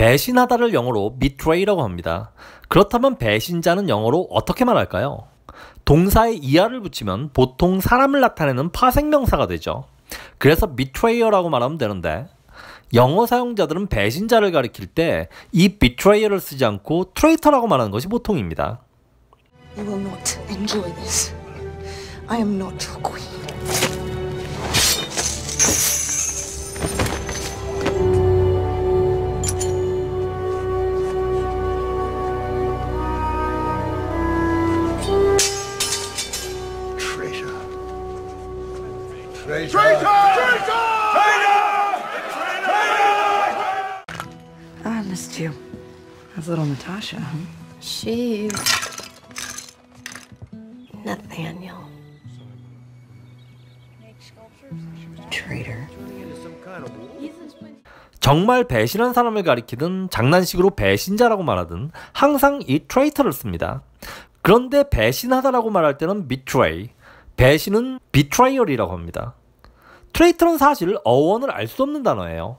배신하다를 영어로 betray라고 합니다. 그렇다면 배신자는 영어로 어떻게 말할까요? 동사에 이하를 붙이면 보통 사람을 나타내는 파생명사가 되죠. 그래서 betrayer라고 말하면 되는데 영어 사용자들은 배신자를 가리킬 때 이 betrayer를 쓰지 않고 traitor라고 말하는 것이 보통입니다. You will not enjoy this. I am not your queen. Traitor! Traitor! I missed you. How's little Natasha? She's Nathaniel. Traitor. 정말 배신한 사람을 가리키든 장난식으로 배신자라고 말하든 항상 이 traitor를 씁니다. 그런데 배신하다라고 말할 때는 betray, 배신은 betrayal이라고 합니다. 트레이터는 사실 어원을 알 수 없는 단어예요.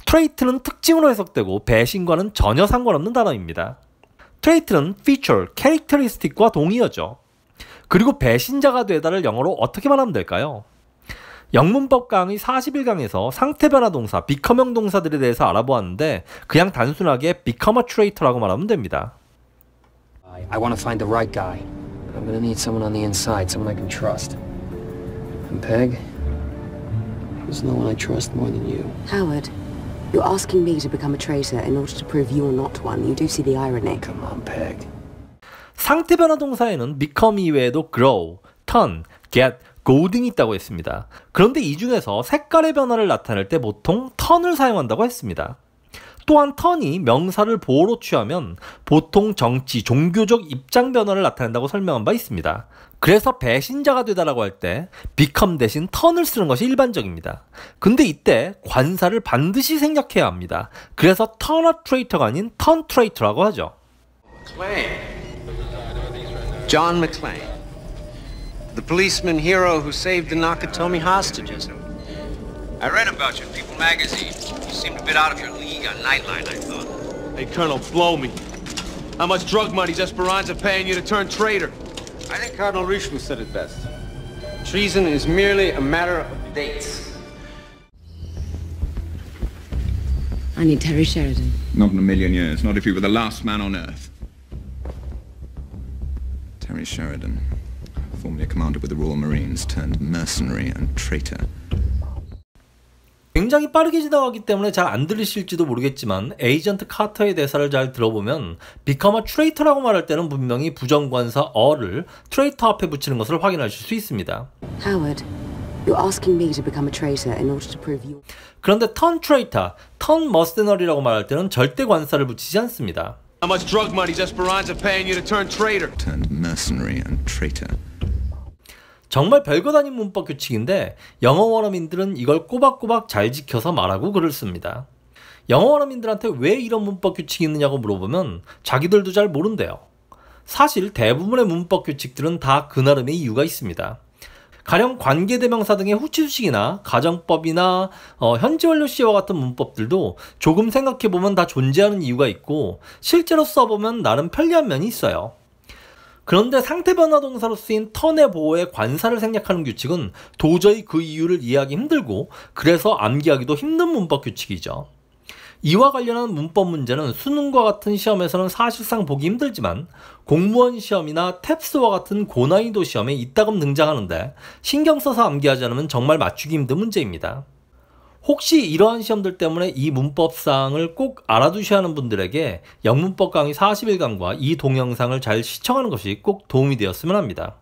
트레이트는 특징으로 해석되고 배신과는 전혀 상관없는 단어입니다. 트레이트는 feature, characteristic과 동의어죠. 그리고 배신자가 되다를 영어로 어떻게 말하면 될까요? 영문법 강의 41강에서 상태 변화 동사, become형 동사들에 대해서 알아보았는데 그냥 단순하게 become a traitor라고 말하면 됩니다. I want to find the right guy. I'm gonna need someone on the inside, someone I can trust. And Peg? There's no one I trust more than you. Howard, you're asking me to become a traitor in order to prove you're not one. You do see the irony. Come on, Peg. 상태 변화 동사에는 become 이외에도 grow, turn, get, go 등이 있다고 했습니다. 그런데 이 중에서 색깔의 변화를 나타낼 때 보통 turn을 사용한다고 했습니다. 또한 turn이 명사를 보어로 취하면 보통 정치, 종교적 입장 변화를 나타낸다고 설명한 바 있습니다. 그래서 배신자가 되다라고 할 때 become 대신 turn을 쓰는 것이 일반적입니다. 근데 이때 관사를 반드시 생략해야 합니다. 그래서 turn a traitor가 아닌 turn traitor라고 하죠. McClane. John McClane. The policeman hero who saved the Nakatomi hostages. I read about you in People magazine. You seemed a bit out of your league on Nightline, I thought. Hey, Colonel, blow me. How much drug money's Esperanza paying you to turn traitor? I think Cardinal Richelieu said it best. Treason is merely a matter of dates. I need Terry Sheridan. Not in a million years, not if you were the last man on Earth. Terry Sheridan, formerly a commander with the Royal Marines, turned mercenary and traitor. 굉장히 빠르게 지나가기 때문에 잘 안 들리실지도 모르겠지만 에이전트 카터의 대사를 잘 들어보면 become a traitor라고 말할 때는 분명히 부정관사 a를 traitor 앞에 붙이는 것을 확인하실 수 있습니다. Howard, you're asking me to become a traitor in order to prove you. 그런데 turn traitor, turn mercenary라고 말할 때는 절대 관사를 붙이지 않습니다. How much drug money's Esperanza paying you to turn traitor? Turned mercenary and traitor. 정말 별것 아닌 문법 규칙인데 영어 원어민들은 이걸 꼬박꼬박 잘 지켜서 말하고 글을 씁니다. 영어 원어민들한테 왜 이런 문법 규칙이 있느냐고 물어보면 자기들도 잘 모른대요. 사실 대부분의 문법 규칙들은 다 그 나름의 이유가 있습니다. 가령 관계대명사 등의 후치수식이나 가정법이나 현재 완료 시제와 같은 문법들도 조금 생각해보면 다 존재하는 이유가 있고 실제로 써보면 나름 편리한 면이 있어요. 그런데 상태 변화 동사로 쓰인 턴의 보호에 관사를 생략하는 규칙은 도저히 그 이유를 이해하기 힘들고 그래서 암기하기도 힘든 문법 규칙이죠. 이와 관련한 문법 문제는 수능과 같은 시험에서는 사실상 보기 힘들지만 공무원 시험이나 탭스와 같은 고난이도 시험에 이따금 등장하는데 신경 써서 암기하지 않으면 정말 맞추기 힘든 문제입니다. 혹시 이러한 시험들 때문에 이 문법사항을 꼭 알아두셔야 하는 분들에게 영문법 강의 41강과 이 동영상을 잘 시청하는 것이 꼭 도움이 되었으면 합니다.